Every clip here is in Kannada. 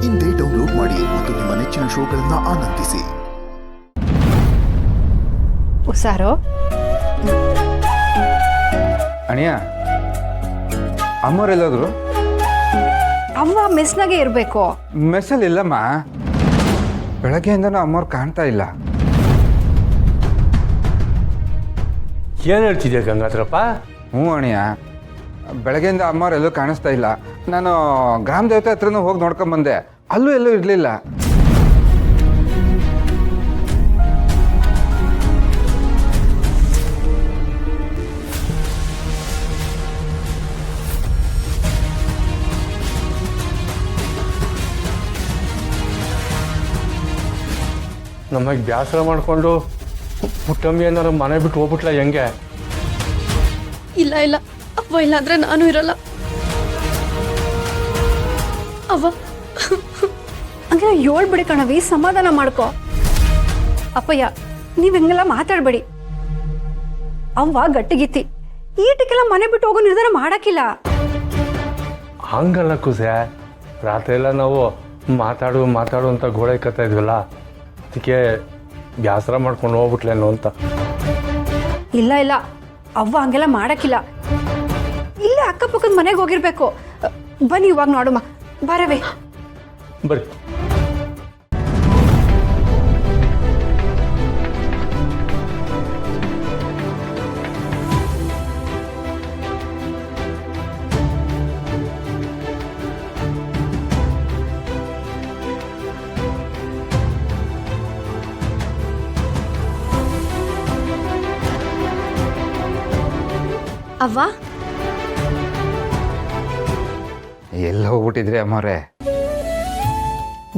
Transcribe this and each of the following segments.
ಇಂದೇ ಡೌನ್ಲೋಡ್ ಮಾಡಿ ಮತ್ತು ನಿಮ್ಮ ನೆಚ್ಚಿನ ಶೋಗಳನ್ನು ಆನಂದಿಸಿ. ಉಸಾರೋ ಅಣಿಯ ಅಮ್ಮರೆಲ್ಲಾದ್ರು? ಅಮ್ಮ ಮೆಸ್ನಾಗೆ ಇರಬೇಕು. ಮೆಸ್ಸಲ್ಲಿ ಇಲ್ಲಮ್ಮ, ಬೆಳಗ್ಗೆಯಿಂದನೂ ಅಮ್ಮವ್ರು ಕಾಣ್ತಾ ಇಲ್ಲ. ಏನು ಹೇಳ್ತಿದ್ಯಾ ಗಂಗಾಧರಪ್ಪ? ಹ್ಞೂ ಅಣಿಯ, ಬೆಳಗ್ಗೆಯಿಂದ ಅಮ್ಮವ್ರು ಎಲ್ಲೂ ಕಾಣಿಸ್ತಾ ಇಲ್ಲ. ನಾನು ಗ್ರಾಮ ದೇವತೆ ಹತ್ರನೂ ಹೋಗಿ ನೋಡ್ಕೊಂಬಂದೆ, ಅಲ್ಲೂ ಎಲ್ಲೂ ಇರಲಿಲ್ಲ. ನಮಗೆ ಬೇಸರ ಮಾಡಿಕೊಂಡು ಪುಟ್ಟಮ್ಮಿ ಏನಾರು ಮನೆ ಬಿಟ್ಟು ಹೋಗ್ಬಿಟ್ಲ ಹೆಂಗೆ? ಇಲ್ಲ ಇಲ್ಲ ಅವ್ವ, ಇಲ್ಲಾಂದ್ರೆ ನಾನು ಇರಲ್ಲ ಅವ್ವ. ಹಂಗೆ ಹೇಳ್ಬಿಡಿ ಕಣವಿ, ಸಮಾಧಾನ ಮಾಡ್ಕೊ. ಅಪ್ಪಯ್ಯ, ನೀವ್ ಹೆಂಗೆಲ್ಲ ಮಾತಾಡ್ಬೇಡಿ. ಅವ್ವ ಗಟ್ಟಿಗಿತ್ತಿ, ಈಟಕ್ಕೆಲ್ಲ ಮನೆ ಬಿಟ್ಟು ಹೋಗೋ ನಿರ್ಧಾರ ಮಾಡಕ್ಕಿಲ್ಲ. ಹಂಗಲ್ಲ ಕುಸೆ, ರಾತ್ರಿ ಎಲ್ಲ ನಾವು ಮಾತಾಡು ಅಂತ ಗೋಳೆ ಕತ್ತಾ ಇದ್ವಲ್ಲ, ಅದಕ್ಕೆ ಬೇಸರ ಮಾಡ್ಕೊಂಡು ಹೋಗ್ಬಿಟ್ಲೇನು ಅಂತ. ಇಲ್ಲ ಇಲ್ಲ, ಅವ್ವ ಹಂಗೆಲ್ಲ ಮಾಡಕ್ಕಿಲ್ಲ. ಇಲ್ಲೇ ಅಕ್ಕಪಕ್ಕದ ಮನೆಗೆ ಹೋಗಿರ್ಬೇಕು. ಬನ್ನಿ ಇವಾಗ ನೋಡುಮ್ಮ, ಬರವೇ. ಬರ್ರಿ. ಅವ್ವ, ಎಲ್ಲಿ ಹೋಗ್ಬಿಟ್ಟಿದ್ರಿ ಅಮ್ಮವ್ರೆ?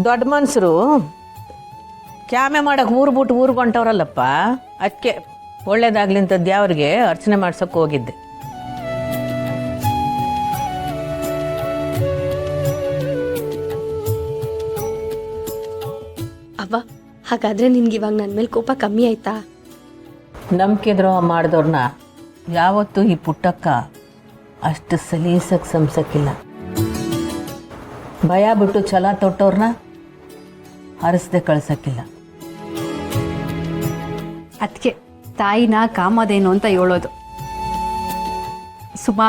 ದೊಡ್ಡ ಮನುಷ್ಯರು ಕ್ಯಾಮೆ ಮಾಡಕ್ಕೆ ಊರು ಬಿಟ್ಟು ಊರಿಗೆ ಹೊಂಟವ್ರಲ್ಲಪ್ಪ, ಅದಕ್ಕೆ ಒಳ್ಳೇದಾಗ್ಲಿ ಅಂತ ದೇವ್ರಿಗೆ ಅರ್ಚನೆ ಮಾಡ್ಸೋಕೆ ಹೋಗಿದ್ದೆ. ಅವ್ವ, ಹಾಗಾದ್ರೆ ನಿನ್ಗೆ ಇವಾಗ ನನ್ನ ಮೇಲೆ ಕೋಪ ಕಮ್ಮಿ ಆಯ್ತಾ? ನಂಬಿಕೆ ದ್ರೋಹ ಮಾಡಿದವ್ರನ್ನ ಯಾವತ್ತೂ ಈ ಪುಟ್ಟಕ್ಕ ಅಷ್ಟು ಸಲೀಸಾಗಿ ಸಂಸಕ್ಕಿಲ್ಲ. ಭಯ ಬಿಟ್ಟು ಛಲ ತೊಟ್ಟವ್ರನ್ನ ಹರಿಸ್ದೆ ಕಳ್ಸಕ್ಕಿಲ್ಲ. ಅದಕ್ಕೆ ತಾಯಿನ ಕಾಮದೇನು ಅಂತ ಹೇಳೋದು. ಸುಮಾ,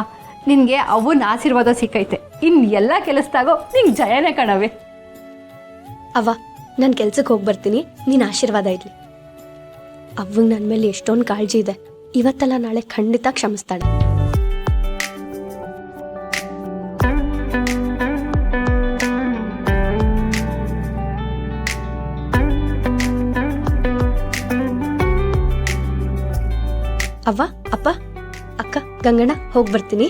ನಿನ್ಗೆ ಅವನ ಆಶೀರ್ವಾದ ಸಿಕ್ಕೈತೆ. ಇನ್ ಎಲ್ಲ ಕೆಲಸದಾಗೋ ನಿಂಗೆ ಜಯನೇ ಕಣವೆ. ಅವ್ವ, ನಾನು ಕೆಲ್ಸಕ್ಕೆ ಹೋಗಿ ಬರ್ತೀನಿ, ನೀನು ಆಶೀರ್ವಾದ ಇರಲಿ. ಅವ್ವಂಗೆ ನನ್ನ ಮೇಲೆ ಎಷ್ಟೊಂದು ಕಾಳಜಿ ಇದೆ. ಇವತ್ತಲ್ಲ ನಾಳೆ ಖಂಡಿತ ಕ್ಷಮಿಸ್ತಾಳೆ. ಅವ್ವ, ಅಪ್ಪ, ಅಕ್ಕ, ಗಂಗಣ್ಣ, ಹೋಗಿ ಬರ್ತೀನಿ.